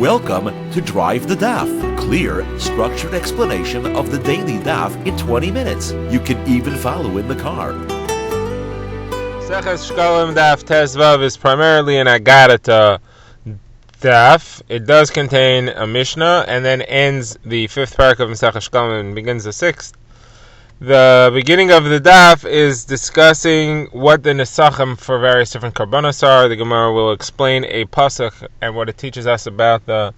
Welcome to Drive the Daf. Clear, structured explanation of the daily daf in 20 minutes. You can even follow in the car. Shekalim Daf Tezvav is primarily an Agadata daf. It does contain a Mishnah and then ends the fifth parak of Masechah Shekalim and begins the sixth. The beginning of the daf is discussing what the nesachim for various different karbanos are. The Gemara will explain a pasuk and what it teaches us about the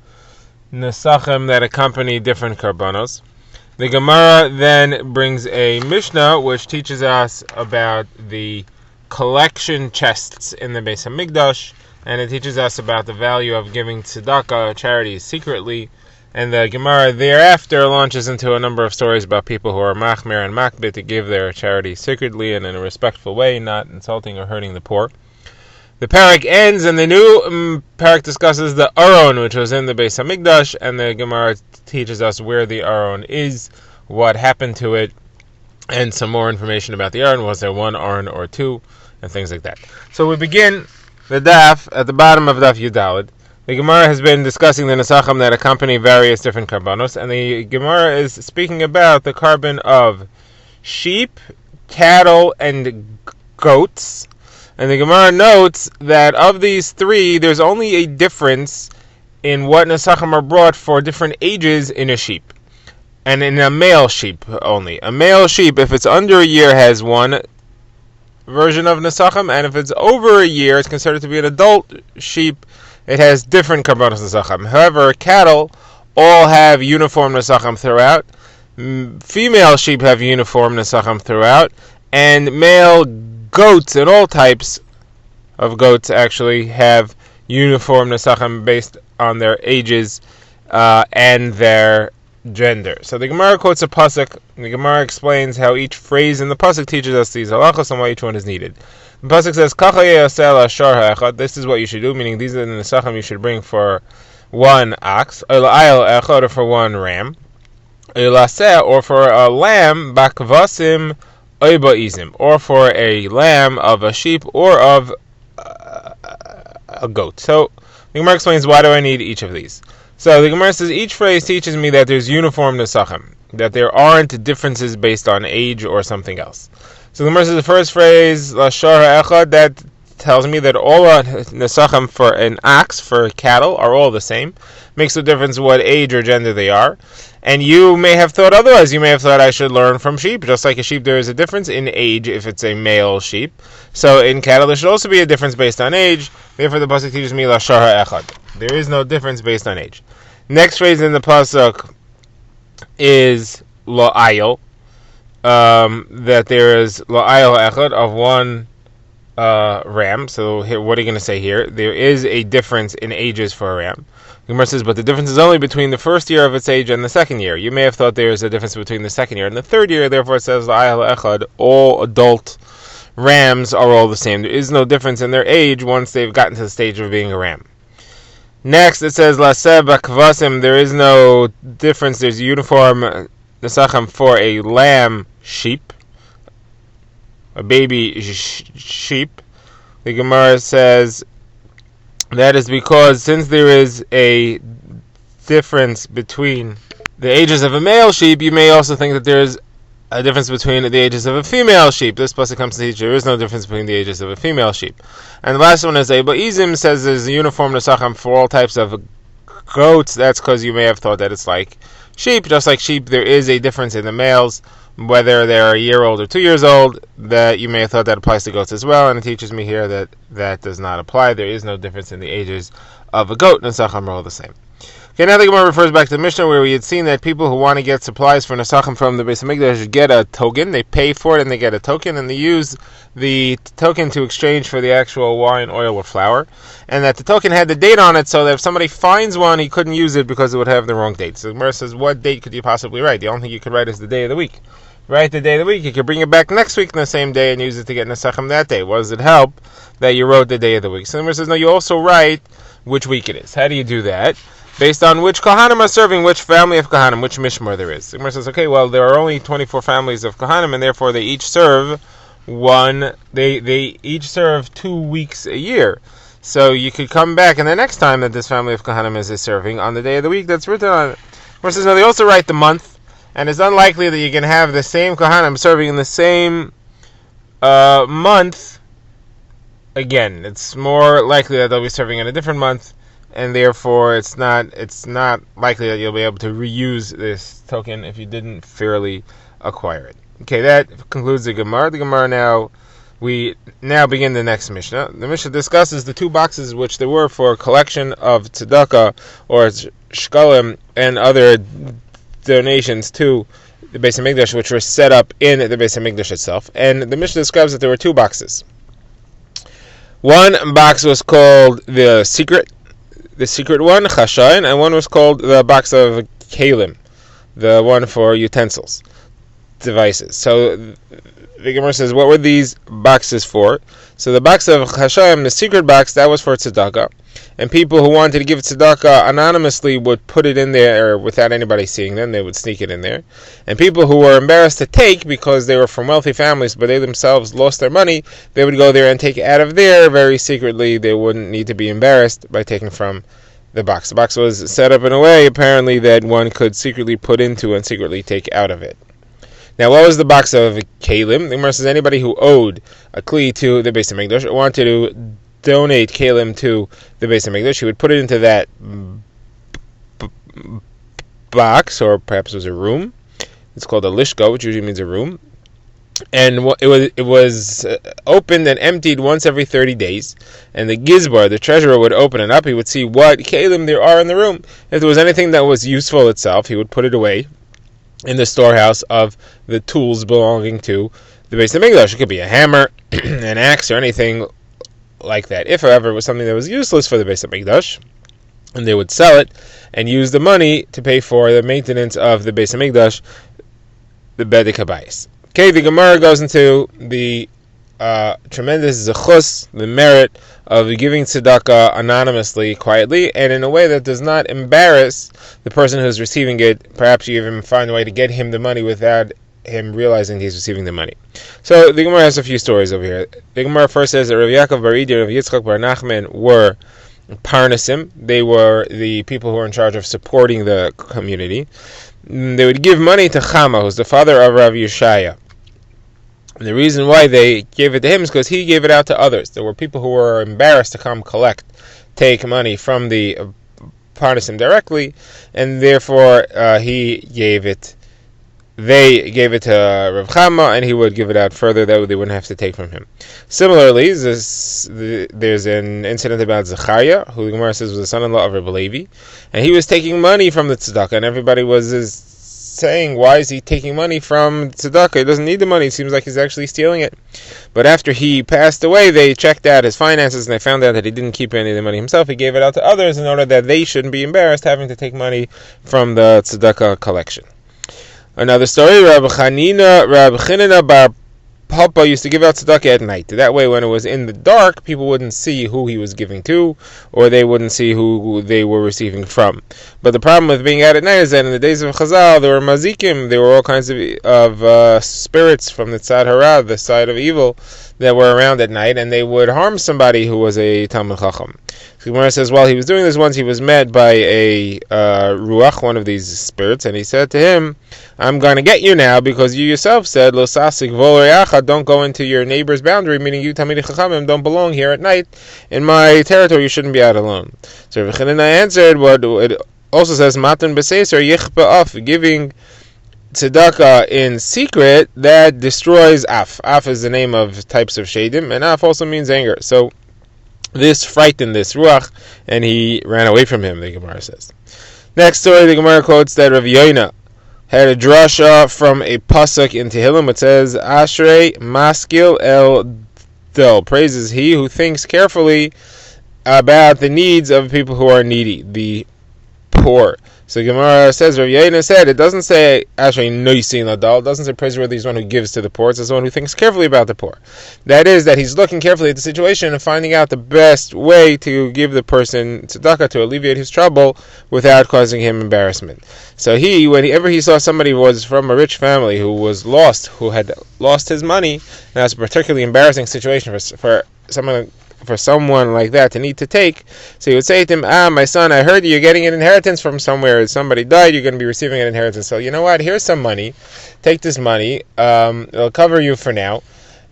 nesachim that accompany different karbanos. The Gemara then brings a Mishnah which teaches us about the collection chests in the Beis Hamikdash, and it teaches us about the value of giving tzedakah, charity, secretly. And the Gemara thereafter launches into a number of stories about people who are machmir and makbid to give their charity secretly and in a respectful way, not insulting or hurting the poor. The parak ends, and the new parak discusses the aron, which was in the Beis Hamikdash, and the Gemara teaches us where the aron is, what happened to it, and some more information about the aron. Was there one aron or two, and things like that. So we begin the daf at the bottom of daf Yudalid. The Gemara has been discussing the nesachim that accompany various different karbanos, and the Gemara is speaking about the carbon of sheep, cattle, and goats. And the Gemara notes that of these three, there's only a difference in what nesachim are brought for different ages in a sheep, and in a male sheep only. A male sheep, if it's under a year, has one version of nesachim, and if it's over a year, it's considered to be an adult sheep. It has different karbanos nesachim. However, cattle all have uniform nesachim throughout. Female sheep have uniform nesachim throughout, and male goats and all types of goats actually have uniform nesachim based on their ages and their gender. So the Gemara quotes a pasuk. The Gemara explains how each phrase in the pasuk teaches us these halachos and why each one is needed. The pasuk says, "Kacha yasel ashar ha'echad." This is what you should do, meaning these are the nesachim you should bring for one ox, or for one ram, or for a lamb, bakvasim oiba'izim, or for a lamb of a sheep or of a goat. So the Gemara explains, why do I need each of these? So the Gemara says each phrase teaches me that there's uniform nesachim, that there aren't differences based on age or something else. So the Gemara says the first phrase, Lashar ha'echad, that tells me that all nesachim for an ox, for cattle, are all the same. Makes no difference what age or gender they are. And you may have thought otherwise. You may have thought I should learn from sheep. Just like a sheep, there is a difference in age if it's a male sheep. So in cattle, there should also be a difference based on age. Therefore, the pasuk teaches me Lashar ha'echad. There is no difference based on age. Next phrase in the pasuk is La'ayil. That there is La'ayil ha'echad of one ram. So here, what are you going to say here? There is a difference in ages for a ram. The Gemara says, but the difference is only between the first year of its age and the second year. You may have thought there is a difference between the second year and the third year. Therefore, it says La'ayil ha'echad. All adult rams are all the same. There is no difference in their age once they've gotten to the stage of being a ram. Next, it says Laseh bakvasim. There is no difference. There's uniform nesachim for a lamb sheep, a baby sheep. The Gemara says that is because since there is a difference between the ages of a male sheep, you may also think that there is a difference between the ages of a female sheep. This pasuk comes to teach there is no difference between the ages of a female sheep. And the last one is Eiba'izim, says there's a uniform nesachim for all types of goats. That's because you may have thought that it's like sheep. Just like sheep, there is a difference in the males, whether they're a year old or 2 years old. That you may have thought that applies to goats as well, and it teaches me here that that does not apply. There is no difference in the ages of a goat. Nesachim are all the same. Okay, now the Gemara refers back to the Mishnah where we had seen that people who want to get supplies for nesachim from the Beis Hamikdash get a token. They pay for it and they get a token, and they use the token to exchange for the actual wine, oil, or flour. And that the token had the date on it, so that if somebody finds one, he couldn't use it because it would have the wrong date. So the Gemara says, what date could you possibly write? The only thing you could write is the day of the week. Write the day of the week. You could bring it back next week on the same day and use it to get nesachim that day. What does it help that you wrote the day of the week? So the Gemara says, no, you also write which week it is. How do you do that? Based on which Kohanim are serving, which family of Kohanim, which Mishmar there is. The Gemara says, okay, well, there are only 24 families of Kohanim, and therefore they each serve they each serve 2 weeks a year. So you could come back, and the next time that this family of Kohanim is serving on the day of the week that's written on it. Of course, no, they also write the month, and it's unlikely that you can have the same Kohanim serving in the same month again. It's more likely that they'll be serving in a different month, and therefore it's not likely that you'll be able to reuse this token if you didn't fairly acquire it. Okay, that concludes the Gemara. We now begin the next Mishnah. The Mishnah discusses the two boxes which there were for collection of tzedakah or shekalim and other donations to the Beis HaMikdash, which were set up in the Beis HaMikdash itself. And the Mishnah describes that there were two boxes. One box was called the secret one, Chashayin, and one was called the box of Kalim, the one for utensils, devices. So the Gemara says, what were these boxes for? So the box of Chashayim, the secret box, that was for tzedakah. And people who wanted to give tzedakah anonymously would put it in there without anybody seeing them. They would sneak it in there. And people who were embarrassed to take because they were from wealthy families but they themselves lost their money, they would go there and take it out of there very secretly. They wouldn't need to be embarrassed by taking from the box. The box was set up in a way, apparently, that one could secretly put into and secretly take out of it. Now, what was the box of Kalim? The Gemara says anybody who owed a kli to the Beis HaMikdash or wanted to donate Kalim to the Beis HaMikdash, he would put it into that box, or perhaps it was a room. It's called a lishka, which usually means a room. And it was opened and emptied once every 30 days. And the gizbar, the treasurer, would open it up. He would see what Kalim there are in the room. If there was anything that was useful itself, he would put it away in the storehouse of the tools belonging to the Beis HaMikdash. It could be a hammer, an axe, or anything like that. If, however, it was something that was useless for the Beis HaMikdash, and they would sell it and use the money to pay for the maintenance of the Beis HaMikdash, the Bedek HaBayis. Okay, the Gemara goes into the tremendous zechus, the merit of giving tzedakah anonymously, quietly, and in a way that does not embarrass the person who's receiving it. Perhaps you even find a way to get him the money without him realizing he's receiving the money. So the Gemara has a few stories over here. The Gemara first says that Rav Yaakov bar Idi and Rav Yitzchak bar Nachman were parnasim. They were the people who were in charge of supporting the community. They would give money to Chama, who's the father of Rav Yeshaya. And the reason why they gave it to him is because he gave it out to others. There were people who were embarrassed to come take money from the parnasim directly, and therefore they gave it to Rav Chama, and he would give it out further, that they wouldn't have to take from him. Similarly, there's an incident about Zechariah, who the Gemara says was the son-in-law of Rabbi Levi, and he was taking money from the tzedakah, and everybody was saying, why is he taking money from tzedakah? He doesn't need the money. It seems like he's actually stealing it. But after he passed away, they checked out his finances and they found out that he didn't keep any of the money himself. He gave it out to others in order that they shouldn't be embarrassed having to take money from the tzedakah collection. Another story, Rabbi Chanina bar Papa used to give out tzedakah at night. That way, when it was in the dark, people wouldn't see who he was giving to, or they wouldn't see who they were receiving from. But the problem with being out at night is that in the days of Chazal, there were mazikim, there were all kinds of spirits from the tzad hara, the side of evil, that were around at night, and they would harm somebody who was a Talmid Chacham. So Gemara says, while he was doing this once, he was met by a ruach, one of these spirits, and he said to him, I'm going to get you now, because you yourself said, Lo sasik v'lo don't go into your neighbor's boundary, meaning you Talmidei Chachamim don't belong here at night. In my territory, you shouldn't be out alone. So Rav Chanina answered, what it also says, Matan b'seiser yichpa af, giving tzedakah in secret, that destroys af. Af is the name of types of shadim, and af also means anger. So this frightened this ruach, and he ran away from him, the Gemara says. Next story, the Gemara quotes that Rav Yoina had a drasha from a pasuk in Tehillim. It says, Ashrei maskil el del, praises he who thinks carefully about the needs of people who are needy, the poor. So Gemara says, Rav Yoina said, it doesn't say Ashrei noisin ladal, it doesn't say praiseworthy is one who gives to the poor, it says one who thinks carefully about the poor. That is, that he's looking carefully at the situation and finding out the best way to give the person tzedakah to alleviate his trouble without causing him embarrassment. So whenever he saw somebody who was from a rich family who was lost, who had lost his money, and that's a particularly embarrassing situation for someone for someone like that to need to take. So he would say to him, my son, I heard you're getting an inheritance from somewhere. Somebody died, you're going to be receiving an inheritance. So you know what? Here's some money. Take this money. It'll cover you for now.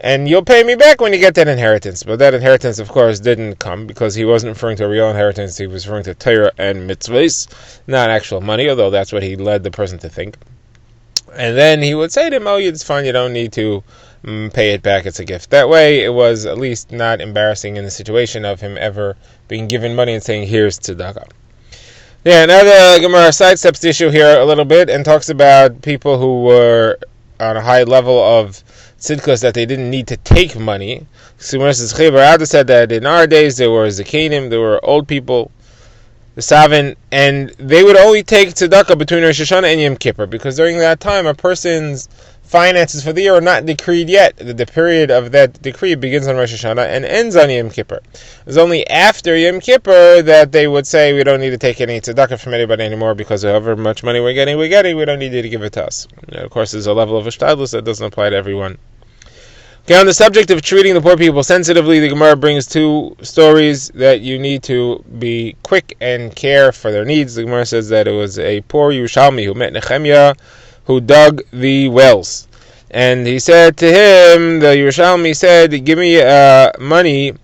And you'll pay me back when you get that inheritance. But that inheritance, of course, didn't come because he wasn't referring to a real inheritance. He was referring to Torah and mitzvahs, not actual money, although that's what he led the person to think. And then he would say to him, it's fine, you don't need to pay it back, it's a gift. That way, it was at least not embarrassing in the situation of him ever being given money and saying, here's tzedakah. Yeah, now the Gemara sidesteps the issue here a little bit and talks about people who were on a high level of tzidkus that they didn't need to take money. Gemara says, said that in our days there were zakanim, there were old people, the Savin, and they would only take tzedakah between Rosh Hashanah and Yom Kippur, because during that time a person's finances for the year are not decreed yet. The period of that decree begins on Rosh Hashanah and ends on Yom Kippur. It was only after Yom Kippur that they would say, we don't need to take any tzedakah from anybody anymore, because however much money we're getting, we don't need you to give it to us. Of course, there's a level of ishtadlus that doesn't apply to everyone. Okay, on the subject of treating the poor people sensitively, the Gemara brings two stories that you need to be quick and care for their needs. The Gemara says that it was a poor Yerushalmi who met Nehemiah, who dug the wells. And he said to him, the Yerushalmi said, give me money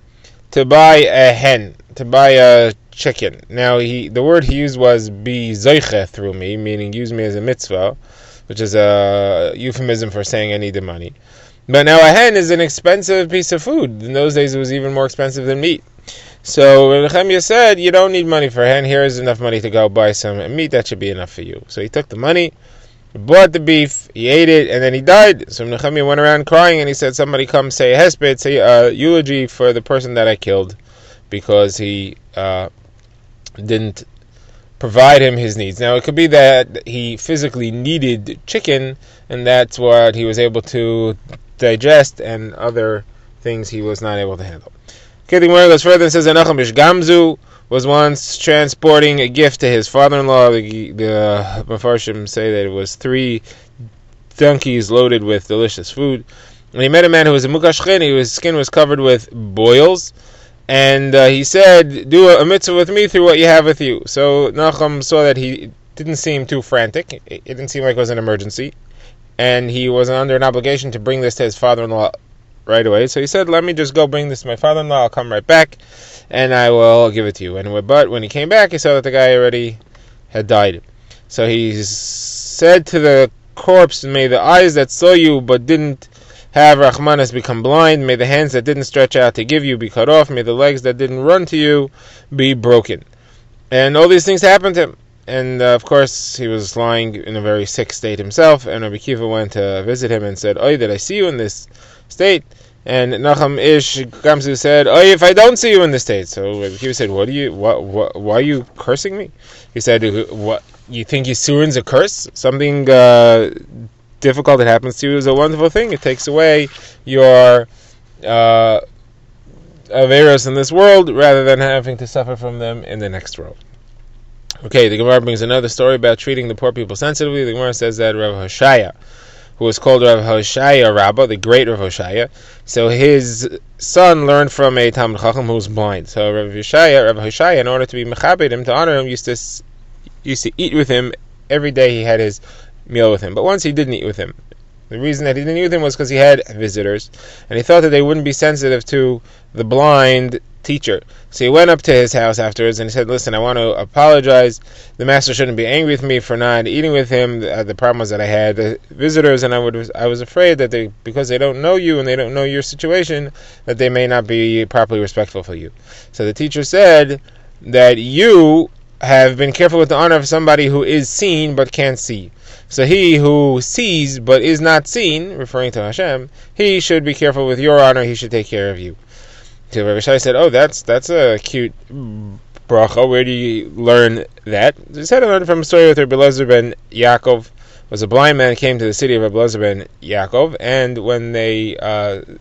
to buy a hen, to buy a chicken. Now, the word he used was be zoiche through me, meaning use me as a mitzvah, which is a euphemism for saying I need the money. But now a hen is an expensive piece of food. In those days it was even more expensive than meat. So Nehemiah said, you don't need money for a hen. Here is enough money to go buy some meat. That should be enough for you. So he took the money, bought the beef, he ate it, and then he died. So Nehemiah went around crying and he said, somebody come say a hesped, say a eulogy for the person that I killed, because he didn't provide him his needs. Now it could be that he physically needed chicken, and that's what he was able to digest, and other things he was not able to handle. Okay, the Gemara goes further and says, Anacham Ish Gamzu was once transporting a gift to his father-in-law. The Mefarshim say that it was 3 donkeys loaded with delicious food. And he met a man who was a mukashchen. His skin was covered with boils. And he said, do a mitzvah with me through what you have with you. So Nachum saw that he didn't seem too frantic. It didn't seem like it was an emergency. And he was under an obligation to bring this to his father-in-law right away. So he said, let me just go bring this to my father-in-law. I'll come right back, and I will give it to you. But when he came back, he saw that the guy already had died. So he said to the corpse, may the eyes that saw you but didn't have Rahmanas become blind. May the hands that didn't stretch out to give you be cut off. May the legs that didn't run to you be broken. And all these things happened to him. And of course, he was lying in a very sick state himself. And Rabbi Kiva went to visit him and said, "Oy, did I see you in this state?" And Nachum Ish Gamzu said, "Oy, if I don't see you in this state." So Rabbi Kiva said, why are you cursing me? He said, "What, you think Yisurin's a curse? Something difficult that happens to you is a wonderful thing. It takes away your averos in this world rather than having to suffer from them in the next world." Okay, the Gemara brings another story about treating the poor people sensitively. The Gemara says that Rav Hoshaya, who was called Rav Hoshaya Rabbah, the great Rav Hoshaya, so his son learned from a Talmid Chacham who was blind. So Rav Hoshaya, in order to be mechabed him, to honor him, used to eat with him every day. He had his meal with him. But once he didn't eat with him. The reason that he didn't eat with him was because he had visitors, and he thought that they wouldn't be sensitive to the blind teacher. So he went up to his house afterwards and he said, "Listen, I want to apologize. The master shouldn't be angry with me for not eating with him. The problem was that I had visitors, and I was afraid that because they don't know you and they don't know your situation, that they may not be properly respectful for you." So the teacher said that you have been careful with the honor of somebody who is seen but can't see. So he who sees but is not seen, referring to Hashem, he should be careful with your honor. He should take care of you. So Rabbi Shai said, "Oh, that's a cute bracha. Where do you learn that?" He said, "I learned from a story with Rabbi Elazar ben Yaakov. It was a blind man who came to the city of Rabbi Elazar ben Yaakov, and when they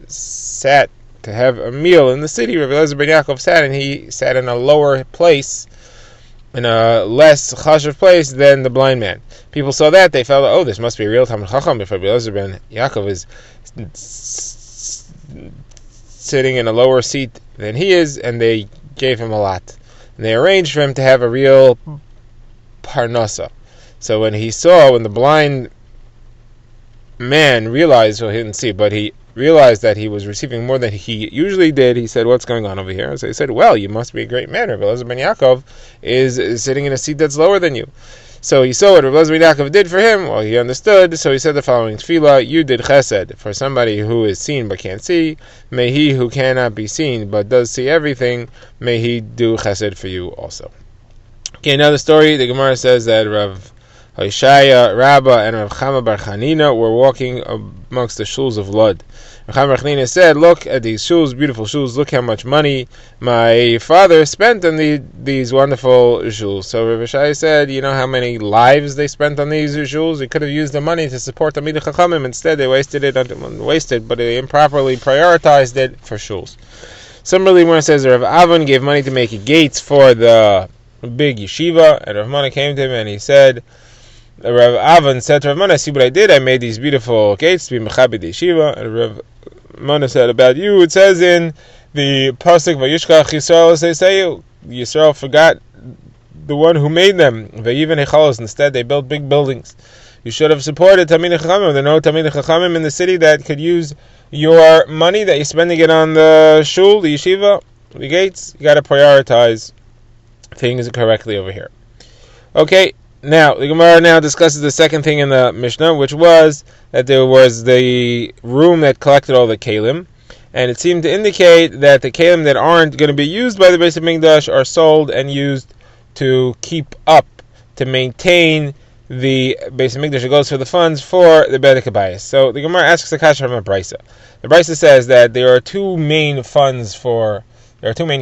sat to have a meal in the city, Rabbi Elazar ben Yaakov sat, and he sat in a lower place, in a less chashuv place than the blind man. People saw that, they felt, oh, this must be a real Talmid Chacham. If Rabbi Elazar ben Yaakov is sitting in a lower seat than he is, and they gave him a lot. And they arranged for him to have a real parnasa. So when the blind man realized, well, he didn't see, but he realized that he was receiving more than he usually did, he said, "What's going on over here?" So he said, "Well, you must be a great man. Rabbi Elazar ben Yaakov is sitting in a seat that's lower than you." So he saw what Rabbi Elazar ben Yaakov did for him. Well, he understood, so he said the following tefillah: "You did chesed for somebody who is seen but can't see. May he who cannot be seen but does see everything, may he do chesed for you also." Okay, now the story, the Gemara says that Rav Hoshaya Rabbah and Rav Chama bar Chanina were walking amongst the shuls of Lod. Rav Chama bar Chanina said, "Look at these shuls, beautiful shuls. Look how much money my father spent on these wonderful shuls." So Rav Hoshaya said, "You know how many lives they spent on these shuls? They could have used the money to support the Talmidei Chachamim. Instead, they but they improperly prioritized it for shuls." Similarly, when it says Rav Avon gave money to make gates for the big yeshiva, and Rav Mana came to him and he said, Rav Avon said to Rav Mana, "See what I did? I made these beautiful gates to be mechabed yeshiva." And Rav Mana said about you, it says in the pasuk, "Vayishkach Yisrael Seiseyu," Yisrael forgot the one who made them. Vayiven Hechalos, instead they built big buildings. You should have supported Talmidei Chachamim. There are no Talmidei Chachamim in the city that could use your money that you're spending it on the shul, the yeshiva, the gates. You got to prioritize things correctly over here. Okay. Now, the Gemara now discusses the second thing in the Mishnah, which was that there was the room that collected all the kalim, and it seemed to indicate that the kalim that aren't going to be used by the Beis HaMikdash are sold and used to keep up, to maintain the Beis HaMikdash. It goes for the funds for the Bedek HaBayis. So the Gemara asks the kasha from a brisa. The brisa says that there are two main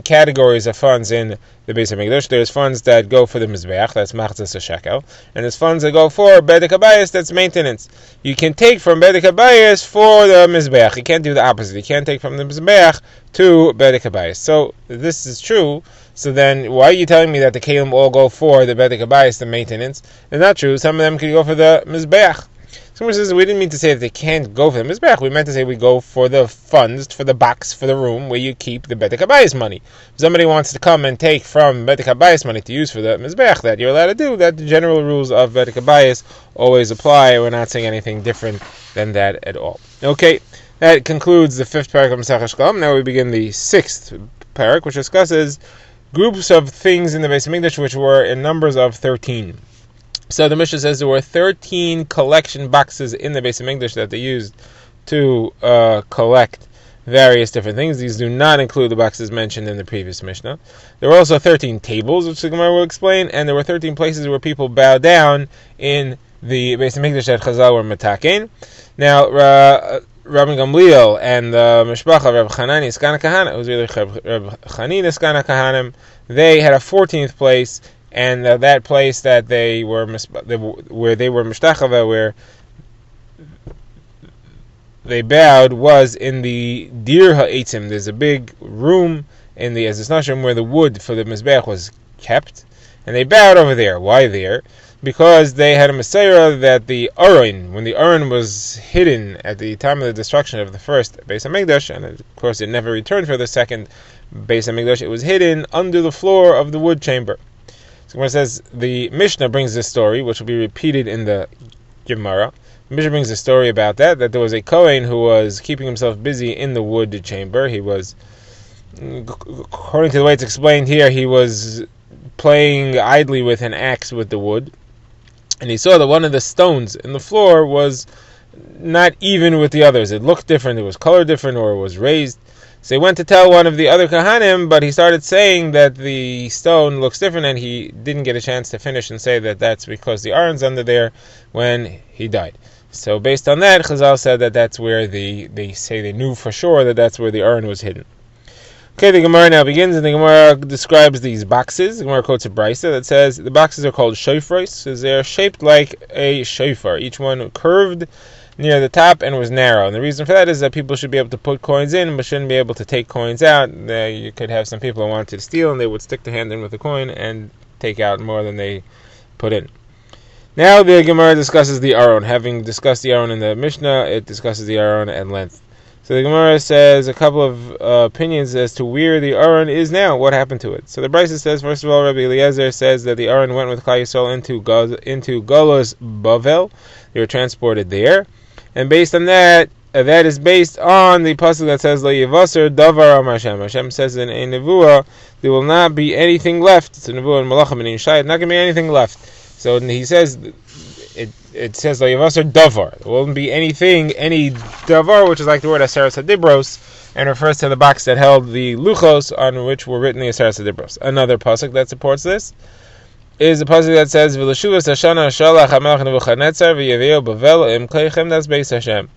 categories of funds in the Beis HaMikdash. There's funds that go for the Mizbeach, that's Machzas a shekel, and there's funds that go for Bedek HaBayis, that's maintenance. You can take from Bedek HaBayis for the Mizbeach. You can't do the opposite. You can't take from the Mizbeach to Bedek HaBayis. So this is true. So then why are you telling me that the Kalim all go for the Bedek HaBayis, the maintenance? It's not true. Some of them could go for the Mizbeach. Someone says we didn't mean to say that they can't go for the Mizbeach. We meant to say we go for the funds, for the box, for the room where you keep the Bedek HaBayis money. If somebody wants to come and take from Bedek HaBayis money to use for the Mizbeach, that you're allowed to do, that the general rules of Bedek HaBayis always apply. We're not saying anything different than that at all. Okay, that concludes the fifth parak of Masechah Shekalim. Now we begin the sixth parak, which discusses groups of things in the Beis HaMikdash which were in numbers of 13. So the Mishnah says there were 13 collection boxes in the Beis HaMikdash that they used to collect various different things. These do not include the boxes mentioned in the previous Mishnah. There were also 13 tables, which the Gemara will explain, and there were 13 places where people bow down in the Beis HaMikdash that Chazal were mataken. Now, Rabbi Gamliel and the Mishpacha of Rabbi Chanani Skana Kahana, it was really Rabbi Chanina Skana Kahanim, they had a 14th place, and that place that they were where they were mishtachava, where they bowed, was in the Dir Ha'etzim. There's a big room in the Ezesnashim where the wood for the mizbeach was kept, and they bowed over there. Why there? Because they had a Messiah that the Aron, when the Aron was hidden at the time of the destruction of the first Beis HaMikdash, and of course it never returned for the second Beis HaMikdash, it was hidden under the floor of the wood chamber. So when it says, the Mishnah brings this story, which will be repeated in the Gemara. The Mishnah brings a story about that there was a Kohen who was keeping himself busy in the wood chamber. He was, according to the way it's explained here, he was playing idly with an axe with the wood, and he saw that one of the stones in the floor was not even with the others. It looked different, it was colored different, or it was raised. So he went to tell one of the other Kahanim, but he started saying that the stone looks different, and he didn't get a chance to finish and say that that's because the Aron's under there when he died. So based on that, Chazal said that that's where they knew for sure that that's where the Aron was hidden. Okay, the Gemara now begins, and the Gemara describes these boxes. The Gemara quotes a brisa that says the boxes are called shofros, because they're shaped like a shofar, each one curved near the top and was narrow. And the reason for that is that people should be able to put coins in, but shouldn't be able to take coins out. You could have some people who wanted to steal, and they would stick their hand in with the coin and take out more than they put in. Now the Gemara discusses the Aron. Having discussed the Aron in the Mishnah, it discusses the Aron at length. So the Gemara says a couple of opinions as to where the Aron is now, what happened to it. So the Brisa says, first of all, Rabbi Eliezer says that the Aron went with Klal Yisrael into Golos Bavel. They were transported there. And based on that, that is based on the pasuk that says, Lo Yivasar Davar Am Hashem. Hashem says in a Nevuah, there will not be anything left. It's a Nevuah in Malachim and in Yishai, not going to be anything left. So he says, it says Lo Yivasar Davar. There won't be anything, any Davar, which is like the word Aseres HaDibros, and refers to the box that held the Luchos on which were written the Aseres HaDibros. Another pasuk that supports this is the pasuk that says, V'leshuvas Hashana Shalach HaMelech Nebuchadnezzar v'Yaveo Bavel Im Kleichem. That's Beis Hashem.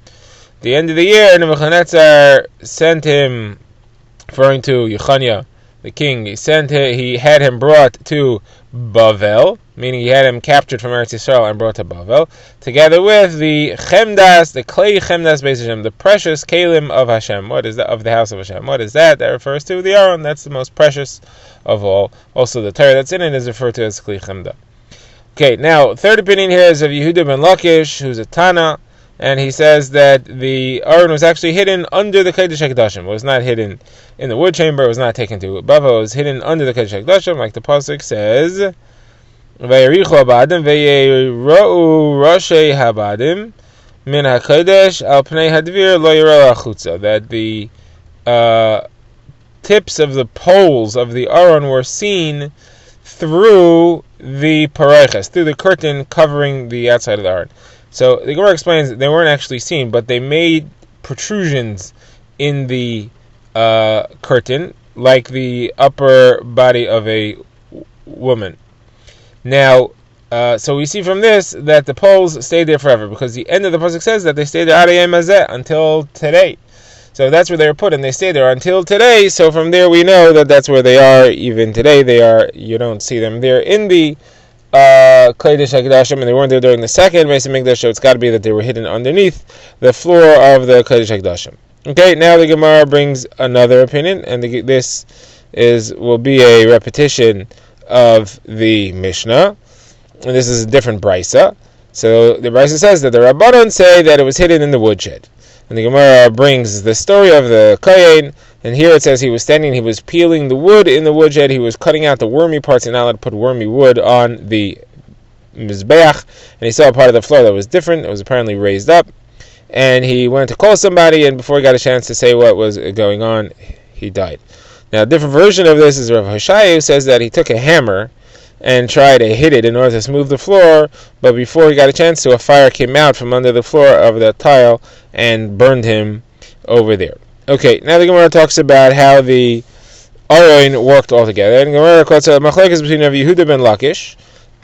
The end of the year, Nebuchadnezzar sent him, referring to Yechaniah, the king, he had him brought to Bavel, meaning he had him captured from Eretz Yisrael and brought to Bavel, together with the Chemdas, the Klei Chemdas Beis Hashem, the precious Kalim of Hashem. What is that? Of the house of Hashem. What is that? That refers to the Aron. That's the most precious of all. Also, the Torah that's in it is referred to as Klei Chemda. Okay, now, third opinion here is of Yehuda ben Lakish, who's a Tana, and he says that the Aron was actually hidden under the Kodesh HaKadoshim. It was not hidden in the wood chamber. It was not taken to Bavel. It was hidden under the Kodesh HaKadoshim, like the pasuk says, "Vayerichu habadim vayerau roshei habadim min hakodesh al pnei hadvir lo yirau achutza." That the tips of the poles of the Aron were seen through the pareches, through the curtain covering the outside of the Aron. So the Gemara explains that they weren't actually seen, but they made protrusions in the curtain, like the upper body of a woman. Now, so we see from this that the poles stayed there forever, because the end of the pasuk says that they stayed there Adayim Hazeh, until today. So that's where they were put, and they stayed there until today. So from there we know that that's where they are even today. They are. You don't see them there in the Kodesh HaKadoshim, and they weren't there during the second Beis HaMikdash, so it's got to be that they were hidden underneath the floor of the Kodesh HaKadoshim. Okay, now the Gemara brings another opinion, and this will be a repetition of the Mishnah, and this is a different Brisa. So the Brisa says that the Rabbanon say that it was hidden in the woodshed, and the Gemara brings the story of the Kohen. And here it says he was standing, he was peeling the wood in the woodshed, he was cutting out the wormy parts. You're not allowed to put wormy wood on the Mizbeach, and he saw a part of the floor that was different. It was apparently raised up, and he went to call somebody, and before he got a chance to say what was going on, he died. Now, a different version of this is Rav Hoshai, who says that he took a hammer and tried to hit it in order to smooth the floor, but before he got a chance to, a fire came out from under the floor of the tile and burned him over there. Okay, now the Gemara talks about how the Aron worked all together. And the Gemara quotes a machlokes between Rav Yehuda ben Lakish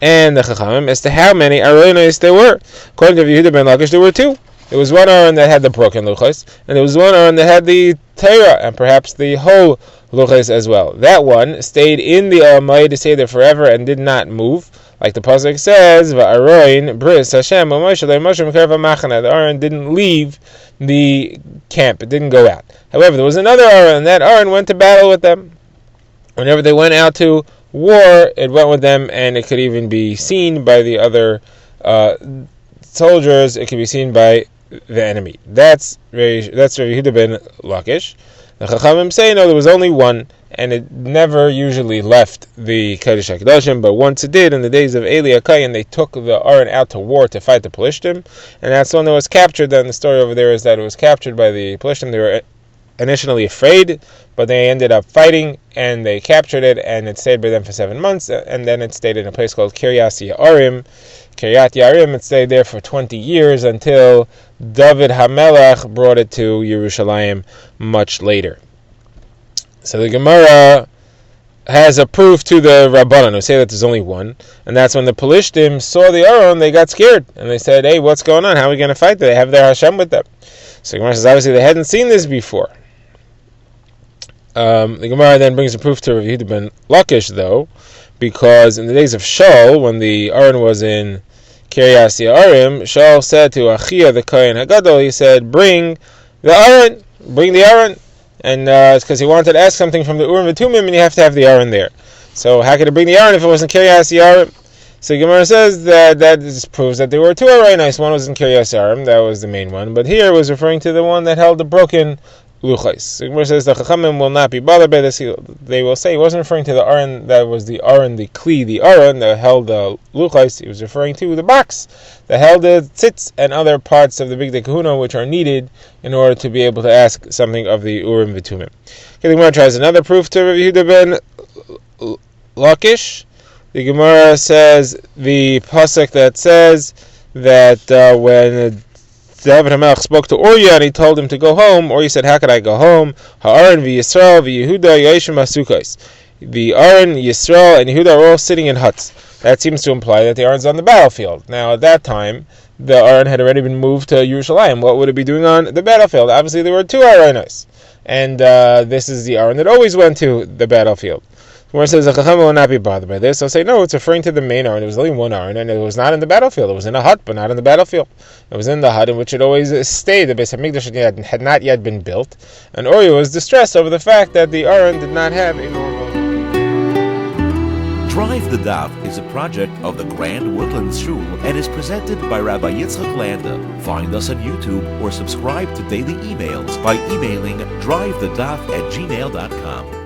and the Chachamim as to how many Aronos there were. According to Rav Yehuda ben Lakish, there were two. There was one Aron that had the broken luchos, and there was one Aron that had the Torah, and perhaps the whole luchos as well. That one stayed in the Almighty to stay there forever and did not move. Like the pasuk says, "Va'aron bris Hashem u'Moshe le'Moshe mekerav ha'machana." The Aron didn't leave the camp; it didn't go out. However, there was another Aron, and that Aron went to battle with them. Whenever they went out to war, it went with them, and it could even be seen by the other soldiers. It could be seen by the enemy. That's Rav Yehuda ben Lakish. The Chachamim say no, there was only one, and it never usually left the Kodesh HaKadoshim, but once it did, in the days of Eli HaKayin, they took the Aron out to war to fight the Pelishtim, and that's the one that was captured. Then the story over there is that it was captured by the Pelishtim. They were initially afraid, but they ended up fighting, and they captured it, and it stayed by them for 7 months, and then it stayed in a place called Kiryat Yarim. It stayed there for 20 years until David HaMelech brought it to Yerushalayim much later. So the Gemara has a proof to the Rabbanan who say that there's only one, and that's when the Pelishtim saw the Aron, they got scared, and they said, "Hey, what's going on? How are we going to fight? They have their Hashem with them." So the Gemara says, obviously they hadn't seen this before. The Gemara then brings a proof to Rav Yehuda ben Lakish, though, because in the days of Shaul, when the Aron was in Kiryas Yarim, Shaul said to Achia, the Kohen Hagadol, he said, bring the Aron. And it's because he wanted to ask something from the Urim and Tumim, and you have to have the Aron there. So how could he bring the Aron if it wasn't Kiryas Yarim? So Gemara says that proves that there were two Arainos. One was in Kiryas Arim, that was the main one, but here it was referring to the one that held the broken luchais. So Gemara says the Chachamim will not be bothered by this. They will say he wasn't referring to the Aron that was the Aron, the Kli, the Aron that held the luchais. He was referring to the box that held the tzitz and other parts of the Big Kahuna which are needed in order to be able to ask something of the Urim V'Tumim. Okay, the Gemara tries another proof to Rabbi Yehuda ben Lakish. The Gemara says the pasuk that says that when David HaMelech spoke to Uriah and he told him to go home, Uriah said, "How could I go home?" Ha'aron v'Yisrael v'Yehuda ya'ishim ha'sukos. The Aaron, Yisrael, and Yehuda are all sitting in huts. That seems to imply that the Aaron's on the battlefield. Now, at that time, the Aaron had already been moved to Yerushalayim. What would it be doing on the battlefield? Obviously, there were two Aaronos, and this is the Aaron that always went to the battlefield. Where it says the Chacham will not be bothered by this, I'll say no, it's referring to the main Aron. It was only one Aron, and it was not in the battlefield. It was in a hut, but not in the battlefield. It was in the hut in which it always stayed. The Beis Hamikdash had not yet been built, and Uriah was distressed over the fact that the Aron did not have a normal. Drive the Daf is a project of the Grand Woodlands Shul and is presented by Rabbi Yitzchak Landa. Find us on YouTube or subscribe to daily emails by emailing drivethedaf@gmail.com.